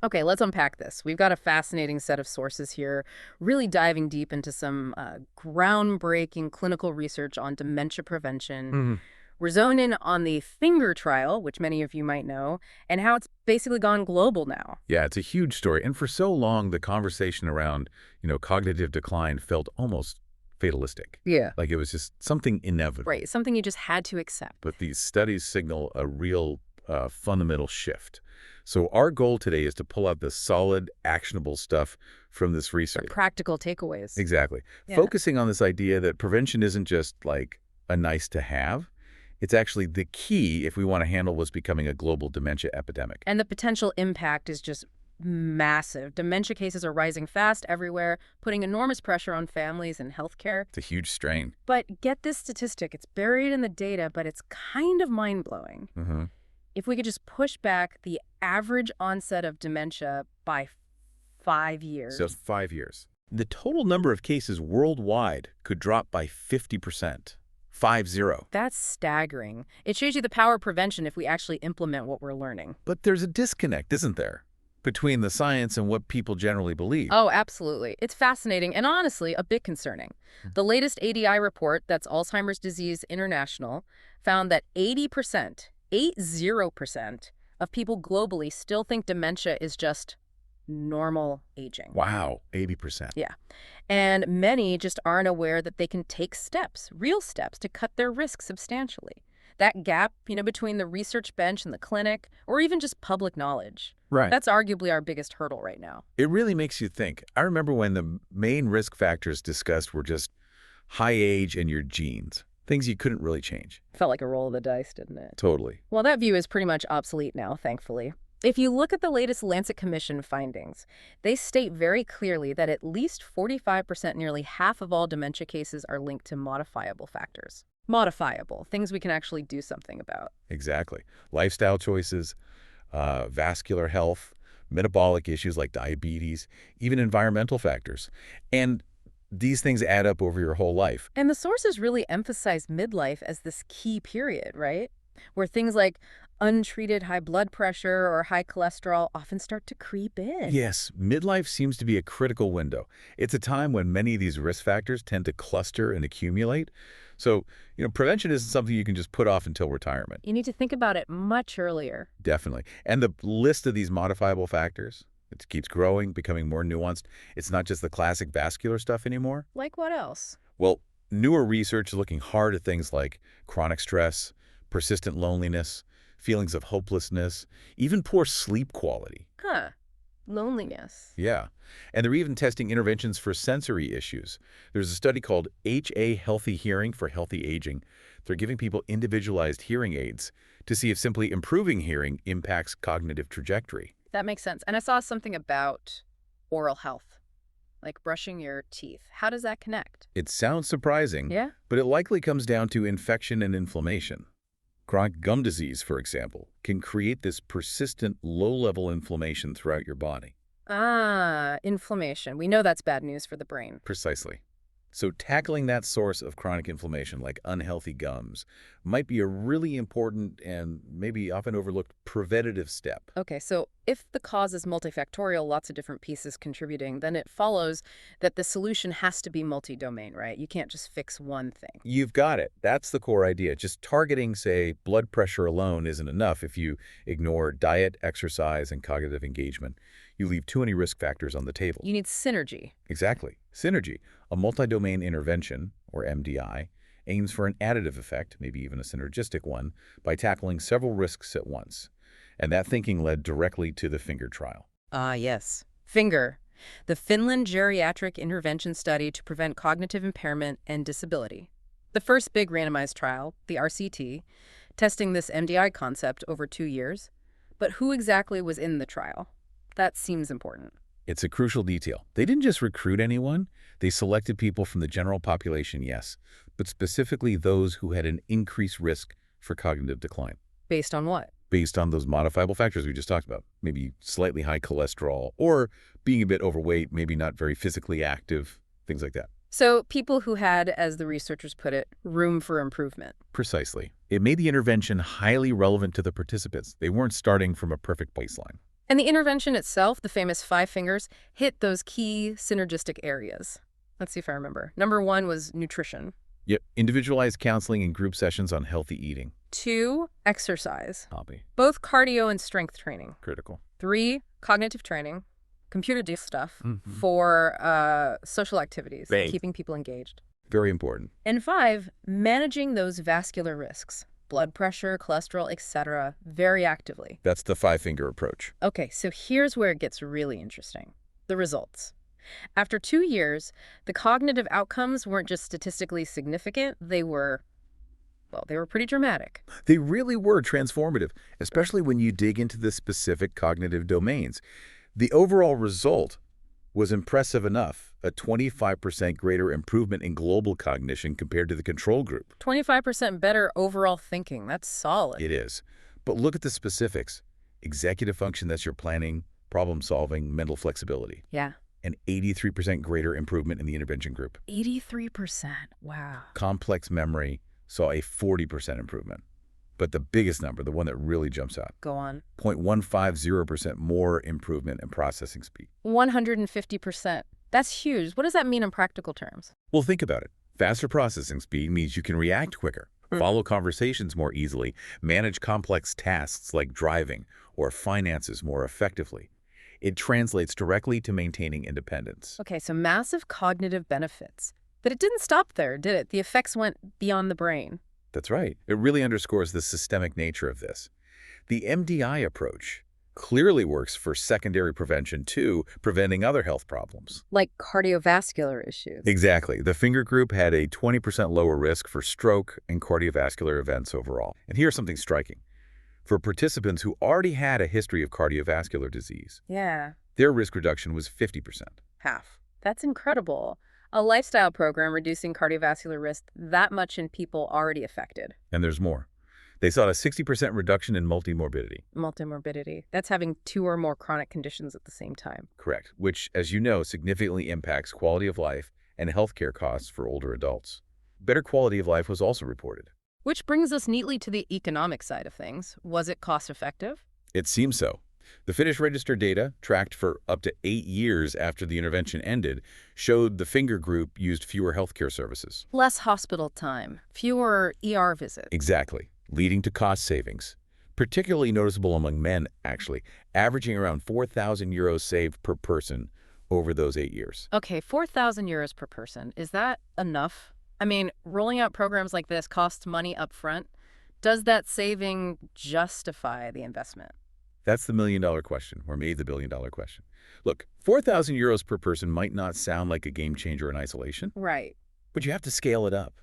Okay, let's unpack this. We've got a fascinating set of sources here, really diving deep into some groundbreaking clinical research on dementia prevention. Hmm. We're zoning in on the finger trial, which many of you might know, and how it's basically gone global now. Yeah, it's a huge story. And for so long, the conversation around, cognitive decline felt almost fatalistic. Yeah. Like it was just something inevitable. Right, something you just had to accept. But these studies signal a real fundamental shift. So our goal today is to pull out the solid, actionable stuff from this The research. practical takeaways. Exactly. Yeah. Focusing on this idea that prevention isn't just like a nice to have. It's actually the key if we want to handle what's becoming a global dementia epidemic. And the potential impact is just massive. Dementia cases are rising fast everywhere, putting enormous pressure on families and healthcare. It's a huge strain. But get this statistic. It's buried in the data, but it's kind of mind-blowing. Hmm. If we could just push back the average onset of dementia by 5 years. So 5 years. The total number of cases worldwide could drop by 50%. 50. That's staggering. It shows you the power of prevention if we actually implement what we're learning. But there's a disconnect, isn't there, between the science and what people generally believe? Oh, absolutely. It's fascinating and honestly a bit concerning. The latest ADI report, that's Alzheimer's Disease International, found that 80%, 80% of people globally still think dementia is just normal aging. Wow, 80%. Yeah. And many just aren't aware that they can take steps, real steps, to cut their risk substantially. That gap, between the research bench and the clinic, or even just public knowledge, Right. that's arguably our biggest hurdle right now. It really makes you think. I remember when the main risk factors discussed were just high age and your genes, things you couldn't really change. Felt like a roll of the dice, didn't it? Totally. Well, that view is pretty much obsolete now, thankfully. If you look at the latest Lancet Commission findings, they state very clearly that at least 45%, nearly half of all dementia cases, are linked to modifiable factors. Modifiable, things we can actually do something about. Exactly. Lifestyle choices, vascular health, metabolic issues like diabetes, even environmental factors. And these things add up over your whole life. And the sources really emphasize midlife as this key period, right? Where things like untreated high blood pressure or high cholesterol often start to creep in. Yes, midlife seems to be a critical window. It's a time when many of these risk factors tend to cluster and accumulate. So, prevention isn't something you can just put off until retirement. You need to think about it much earlier. Definitely. And the list of these modifiable factors, it keeps growing, becoming more nuanced. It's not just the classic vascular stuff anymore. Like what else? Well, newer research is looking hard at things like chronic stress, persistent loneliness, feelings of hopelessness, even poor sleep quality. Huh. Loneliness. Yeah. And they're even testing interventions for sensory issues. There's a study called HA Healthy Hearing for Healthy Aging. They're giving people individualized hearing aids to see if simply improving hearing impacts cognitive trajectory. That makes sense. And I saw something about oral health, like brushing your teeth. How does that connect? It sounds surprising, Yeah? but it likely comes down to infection and inflammation. Chronic gum disease, for example, can create this persistent low-level inflammation throughout your body. Ah, inflammation. We know that's bad news for the brain. Precisely. So tackling that source of chronic inflammation, like unhealthy gums, might be a really important and maybe often overlooked preventative step. Okay, so if the cause is multifactorial, lots of different pieces contributing, then it follows that the solution has to be multi-domain, right? You can't just fix one thing. You've got it. That's the core idea. Just targeting, say, blood pressure alone isn't enough if you ignore diet, exercise, and cognitive engagement. You leave too many risk factors on the table. You need synergy. Exactly. Synergy, a multi-domain intervention, or MDI, aims for an additive effect, maybe even a synergistic one, by tackling several risks at once. And that thinking led directly to the finger trial. Ah, yes. Finger, the Finland Geriatric Intervention Study to Prevent Cognitive Impairment and Disability. The first big randomized trial, the RCT, testing this MDI concept over 2 years. But who exactly was in the trial? That seems important. It's a crucial detail. They didn't just recruit anyone. They selected people from the general population, yes, but specifically those who had an increased risk for cognitive decline. Based on what? Based on those modifiable factors we just talked about. Maybe slightly high cholesterol, or being a bit overweight, maybe not very physically active, things like that. So people who had, as the researchers put it, room for improvement. Precisely. It made the intervention highly relevant to the participants. They weren't starting from a perfect baseline. And the intervention itself, the famous 5 fingers, hit those key synergistic areas. Let's see if I remember. Number 1 was nutrition. Yep, individualized counseling and group sessions on healthy eating. 2, exercise. Hobby. Both cardio and strength training. Critical. 3, cognitive training. Computer-based stuff for social activities, Right. keeping people engaged. Very important. And 5, managing those vascular risks. Blood pressure, cholesterol, etc. very actively. That's the 5-finger approach. Okay, so here's where it gets really interesting. The results. After 2 years, the cognitive outcomes weren't just statistically significant, they were pretty dramatic. They really were transformative, especially when you dig into the specific cognitive domains. The overall result was impressive enough, a 25% greater improvement in global cognition compared to the control group. 25% better overall thinking. That's solid. It is. But look at the specifics. Executive function, that's your planning, problem solving, mental flexibility. Yeah. An 83% greater improvement in the intervention group. 83%. Wow. Complex memory saw a 40% improvement. But the biggest number, the one that really jumps out, Go on. 0.150% more improvement in processing speed. 150%. That's huge. What does that mean in practical terms? Well, think about it. Faster processing speed means you can react quicker, follow conversations more easily, manage complex tasks like driving or finances more effectively. It translates directly to maintaining independence. Okay, so massive cognitive benefits. But it didn't stop there, did it? The effects went beyond the brain. That's right. It really underscores the systemic nature of this. The MDI approach clearly works for secondary prevention too, preventing other health problems. Like cardiovascular issues. Exactly. The finger group had a 20% lower risk for stroke and cardiovascular events overall. And here's something striking. For participants who already had a history of cardiovascular disease, Yeah. their risk reduction was 50%. Half. That's incredible. A lifestyle program reducing cardiovascular risk that much in people already affected. And there's more. They saw a 60% reduction in multimorbidity. Multimorbidity. That's having 2 or more chronic conditions at the same time. Correct. Which, as you know, significantly impacts quality of life and healthcare costs for older adults. Better quality of life was also reported. Which brings us neatly to the economic side of things. Was it cost effective? It seems so. The Finnish register data, tracked for up to 8 years after the intervention ended, showed the finger group used fewer healthcare services. Less hospital time, fewer ER visits. Exactly, leading to cost savings. Particularly noticeable among men, actually, averaging around 4,000 euros saved per person over those 8 years. Okay, 4,000 euros per person. Is that enough? I mean, rolling out programs like this costs money up front. Does that saving justify the investment? That's the million-dollar question, or maybe the billion-dollar question. Look, 4,000 euros per person might not sound like a game changer in isolation, Right. but you have to scale it up.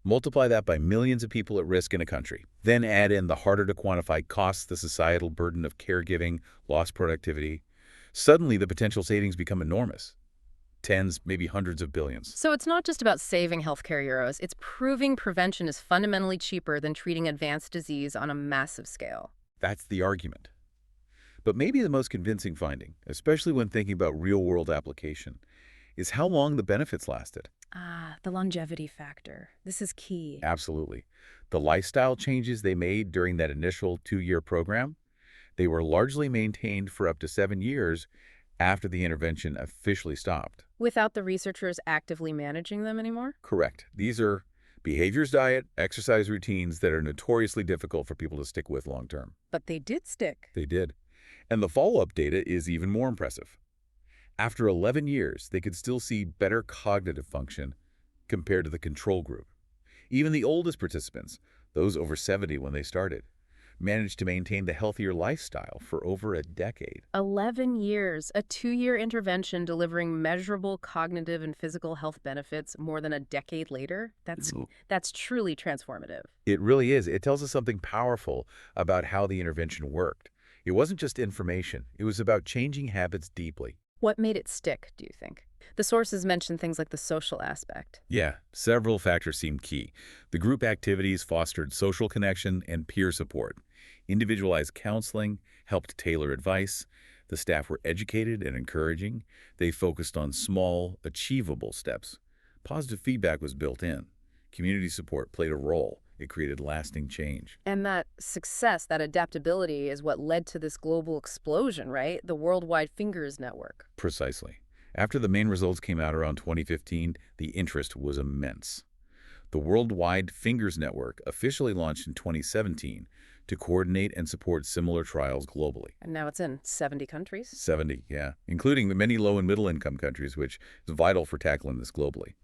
Multiply that by millions of people at risk in a country. Then add in the harder-to-quantify costs, the societal burden of caregiving, lost productivity. Suddenly, the potential savings become enormous. Tens, maybe hundreds of billions. So it's not just about saving healthcare euros. It's proving prevention is fundamentally cheaper than treating advanced disease on a massive scale. That's the argument. But maybe the most convincing finding, especially when thinking about real-world application, is how long the benefits lasted. Ah, the longevity factor. This is key. Absolutely. The lifestyle changes they made during that initial 2-year program, they were largely maintained for up to 7 years after the intervention officially stopped. Without the researchers actively managing them anymore? Correct. These are behaviors, diet, exercise routines that are notoriously difficult for people to stick with long term. But they did stick. They did. And the follow-up data is even more impressive. After 11 years, they could still see better cognitive function compared to the control group. Even the oldest participants, those over 70 when they started, managed to maintain the healthier lifestyle for over a decade. 11 years, a 2-year intervention delivering measurable cognitive and physical health benefits more than a decade later? That's truly transformative. It really is. It tells us something powerful about how the intervention worked. It wasn't just information. It was about changing habits deeply. What made it stick, do you think? The sources mention things like the social aspect. Yeah, several factors seemed key. The group activities fostered social connection and peer support. Individualized counseling helped tailor advice. The staff were educated and encouraging. They focused on small, achievable steps. Positive feedback was built in. Community support played a role, It created lasting change. And that success, that adaptability is what led to this global explosion, right? The Worldwide Fingers Network. Precisely. After the main results came out around 2015, the interest was immense. The Worldwide Fingers Network officially launched in 2017 to coordinate and support similar trials globally. And now it's in 70 countries. 70, yeah, including the many low and middle income countries, which is vital for tackling this globally.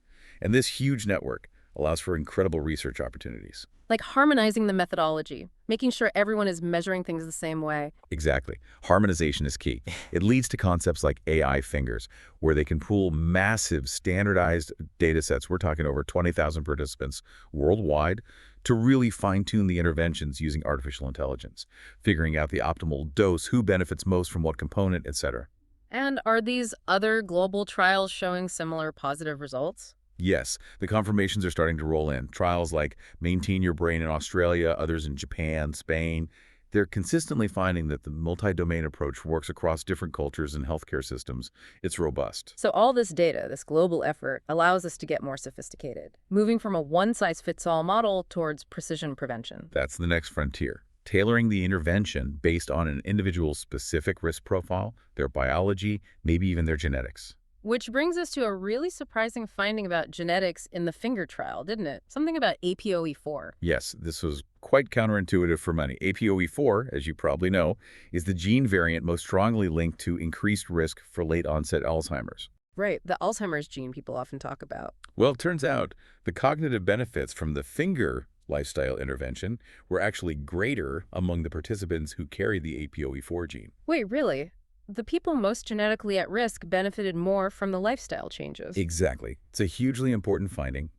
And this huge network allows for incredible research opportunities. Like harmonizing the methodology, making sure everyone is measuring things the same way. Exactly. Harmonization is key. It leads to concepts like AI fingers, where they can pool massive standardized data sets. We're talking over 20,000 participants worldwide to really fine-tune the interventions using artificial intelligence, figuring out the optimal dose, who benefits most from what component, etc. And are these other global trials showing similar positive results? Yes, the confirmations are starting to roll in. Trials like Maintain Your Brain in Australia, others in Japan, Spain, they're consistently finding that the multi-domain approach works across different cultures and healthcare systems. It's robust. So all this data, this global effort, allows us to get more sophisticated, moving from a one-size-fits-all model towards precision prevention. That's the next frontier. Tailoring the intervention based on an individual's specific risk profile, their biology, maybe even their genetics. Which brings us to a really surprising finding about genetics in the finger trial, didn't it? Something about APOE4. Yes, this was quite counterintuitive for many. APOE4, as you probably know, is the gene variant most strongly linked to increased risk for late-onset Alzheimer's. Right, the Alzheimer's gene people often talk about. Well, it turns out the cognitive benefits from the finger lifestyle intervention were actually greater among the participants who carried the APOE4 gene. Wait, really? The people most genetically at risk benefited more from the lifestyle changes. Exactly. It's a hugely important finding.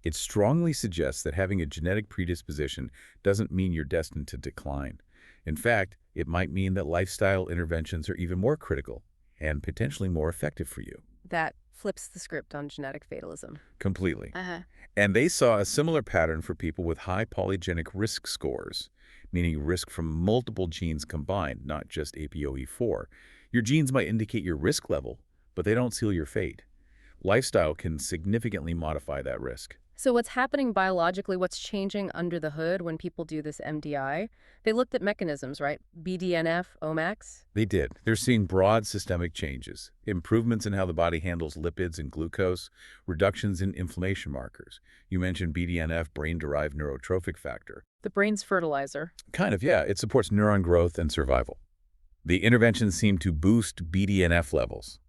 It strongly suggests that having a genetic predisposition doesn't mean you're destined to decline. In fact, it might mean that lifestyle interventions are even more critical and potentially more effective for you. That flips the script on genetic fatalism. Completely. Uh-huh. And they saw a similar pattern for people with high polygenic risk scores, meaning risk from multiple genes combined, not just APOE4. Your genes might indicate your risk level, but they don't seal your fate. Lifestyle can significantly modify that risk. So what's happening biologically, what's changing under the hood when people do this MDI? They looked at mechanisms, right? BDNF, OMAX? They did. They're seeing broad systemic changes, improvements in how the body handles lipids and glucose, reductions in inflammation markers. You mentioned BDNF, brain-derived neurotrophic factor. The brain's fertilizer. Kind of, yeah. It supports neuron growth and survival. The interventions seem to boost BDNF levels.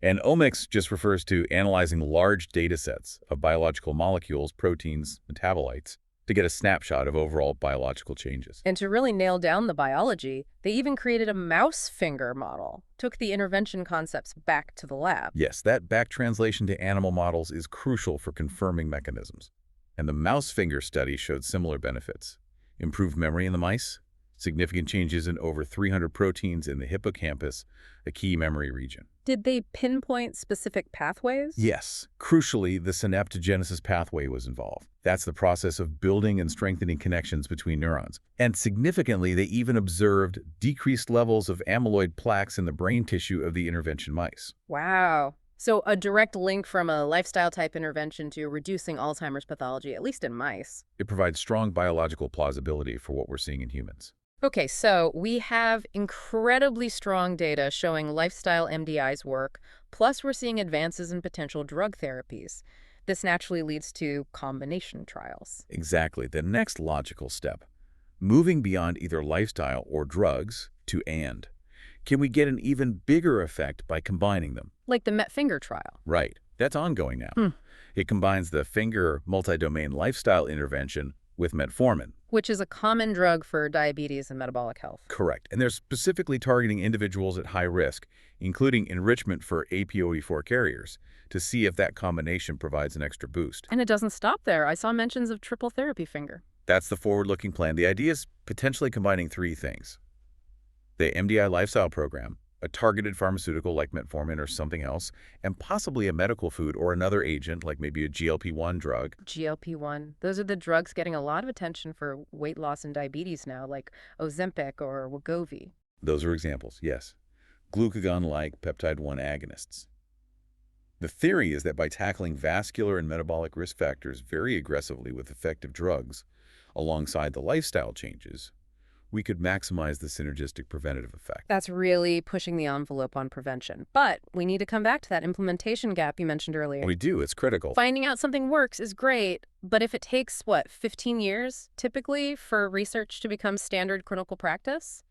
And omics just refers to analyzing large data sets of biological molecules, proteins, metabolites, to get a snapshot of overall biological changes. And to really nail down the biology, they even created a mouse finger model, took the intervention concepts back to the lab. Yes, that back translation to animal models is crucial for confirming mechanisms. And the mouse finger study showed similar benefits. Improved memory in the mice, significant changes in over 300 proteins in the hippocampus, a key memory region. Did they pinpoint specific pathways? Yes. Crucially, the synaptogenesis pathway was involved. That's the process of building and strengthening connections between neurons. And significantly, they even observed decreased levels of amyloid plaques in the brain tissue of the intervention mice. Wow. So a direct link from a lifestyle-type intervention to reducing Alzheimer's pathology, at least in mice. It provides strong biological plausibility for what we're seeing in humans. Okay, so we have incredibly strong data showing lifestyle MDIs work, plus we're seeing advances in potential drug therapies. This naturally leads to combination trials. Exactly. The next logical step, moving beyond either lifestyle or drugs to and. Can we get an even bigger effect by combining them? Like the Met-Finger trial. Right. That's ongoing now. It combines the finger multi-domain lifestyle intervention with metformin. Which is a common drug for diabetes and metabolic health. Correct. And they're specifically targeting individuals at high risk, including enrichment for APOE4 carriers, to see if that combination provides an extra boost. And it doesn't stop there. I saw mentions of triple therapy finger. That's the forward-looking plan. The idea is potentially combining three things: the MDI lifestyle program, a targeted pharmaceutical like metformin or something else, and possibly a medical food or another agent like maybe a GLP-1 drug. GLP-1. Those are the drugs getting a lot of attention for weight loss and diabetes now, like Ozempic or Wegovy. Those are examples, yes. Glucagon-like peptide-1 agonists. The theory is that by tackling vascular and metabolic risk factors very aggressively with effective drugs, alongside the lifestyle changes, we could maximize the synergistic preventative effect. That's really pushing the envelope on prevention. But we need to come back to that implementation gap you mentioned earlier. We do. It's critical. Finding out something works is great, but if it takes, 15 years, typically, for research to become standard clinical practice?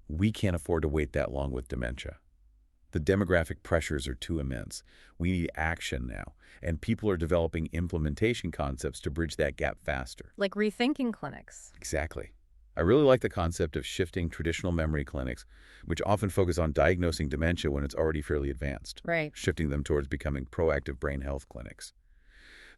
We can't afford to wait that long with dementia. The demographic pressures are too immense. We need action now, and people are developing implementation concepts to bridge that gap faster. Like rethinking clinics. Exactly. I really like the concept of shifting traditional memory clinics, which often focus on diagnosing dementia when it's already fairly advanced, Right. shifting them towards becoming proactive brain health clinics.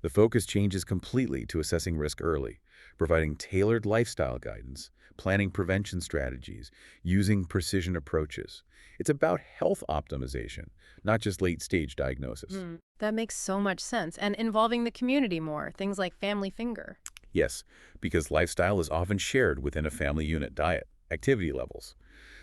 The focus changes completely to assessing risk early, providing tailored lifestyle guidance, planning prevention strategies, using precision approaches. It's about health optimization, not just late-stage diagnosis. That makes so much sense. And involving the community more, things like family finger. Yes, because lifestyle is often shared within a family unit diet, activity levels.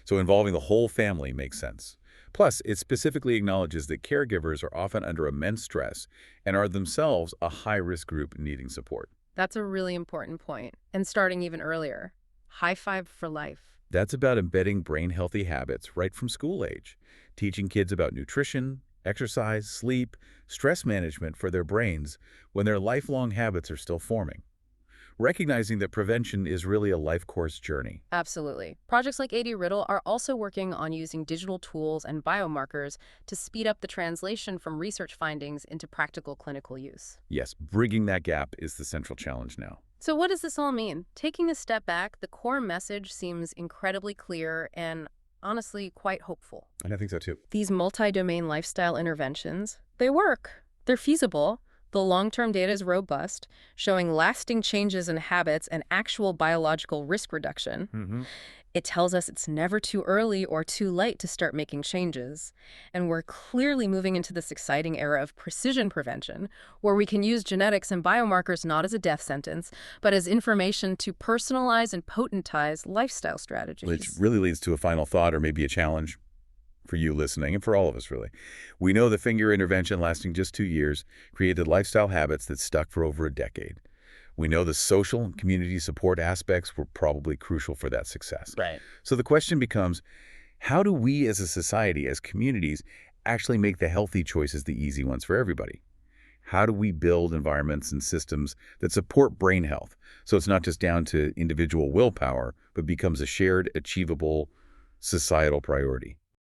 So involving the whole family makes sense. Plus, it specifically acknowledges that caregivers are often under immense stress and are themselves a high-risk group needing support. That's a really important point. And starting even earlier. High five for life. That's about embedding brain-healthy habits right from school age, teaching kids about nutrition, exercise, sleep, stress management for their brains when their lifelong habits are still forming. Recognizing that prevention is really a life course journey. Absolutely. Projects like AD Riddle are also working on using digital tools and biomarkers to speed up the translation from research findings into practical clinical use. Yes, bridging that gap is the central challenge now. So what does this all mean? Taking a step back, the core message seems incredibly clear and honestly quite hopeful. And I think so too. These multi-domain lifestyle interventions, they work. They're feasible. The long-term data is robust, showing lasting changes in habits and actual biological risk reduction. It tells us it's never too early or too late to start making changes. And we're clearly moving into this exciting era of precision prevention, where we can use genetics and biomarkers not as a death sentence, but as information to personalize and potentize lifestyle strategies. Which really leads to a final thought or maybe a challenge for you listening and for all of us, really. We know the finger intervention lasting just 2 years created lifestyle habits that stuck for over a decade. We know the social and community support aspects were probably crucial for that success. Right. So the question becomes, how do we as a society, as communities, actually make the healthy choices the easy ones for everybody? How do we build environments and systems that support brain health so it's not just down to individual willpower, but becomes a shared, achievable societal priority?